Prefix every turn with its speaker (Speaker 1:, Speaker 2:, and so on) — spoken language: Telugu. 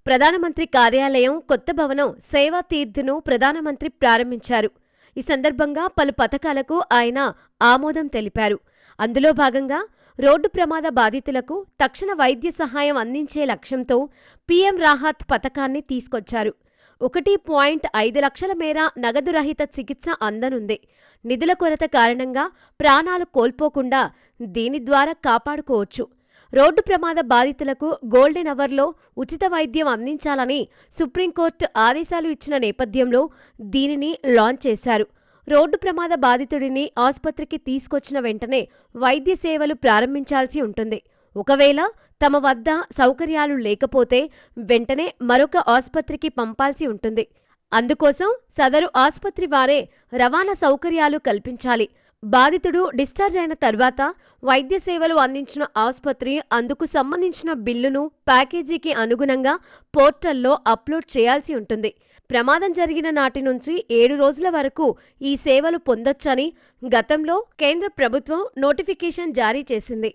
Speaker 1: ప్రధానమంత్రి కార్యాలయం కొత్త భవనం సేవా తీర్థ్ను ప్రధానమంత్రి ప్రారంభించారు. ఈ సందర్భంగా పలు పథకాలకు ఆయన ఆమోదం తెలిపారు. అందులో భాగంగా రోడ్డు ప్రమాద బాధితులకు తక్షణ వైద్య సహాయం అందించే లక్ష్యంతో పీఎం రాహత్ పథకాన్ని తీసుకొచ్చారు. 1.5 లక్షల మేర నగదు రహిత చికిత్స అందనుంది. నిధుల కొరత కారణంగా ప్రాణాలు కోల్పోకుండా దీని ద్వారా కాపాడుకోవచ్చు. రోడ్డు ప్రమాద బాధితులకు గోల్డెన్ అవర్లో ఉచిత వైద్యం అందించాలని సుప్రీంకోర్టు ఆదేశాలు ఇచ్చిన నేపథ్యంలో దీనిని లాంచ్ చేశారు. రోడ్డు ప్రమాద బాధితుడిని ఆసుపత్రికి తీసుకొచ్చిన వెంటనే వైద్య సేవలు ప్రారంభించాల్సి ఉంటుంది. ఒకవేళ తమ వద్ద సౌకర్యాలు లేకపోతే వెంటనే మరొక ఆసుపత్రికి పంపాల్సి ఉంటుంది. అందుకోసం సదరు ఆసుపత్రి వారే రవాణా సౌకర్యాలు కల్పించాలి. బాధితుడు డిశ్చార్జ్ అయిన తర్వాత వైద్య సేవలు అందించిన ఆసుపత్రి అందుకు సంబంధించిన బిల్లును ప్యాకేజీకి అనుగుణంగా పోర్టల్లో అప్లోడ్ చేయాల్సి ఉంటుంది. ప్రమాదం జరిగిన నాటి నుంచి 7 రోజుల వరకు ఈ సేవలు పొందొచ్చని గతంలో కేంద్ర ప్రభుత్వం నోటిఫికేషన్ జారీ చేసింది.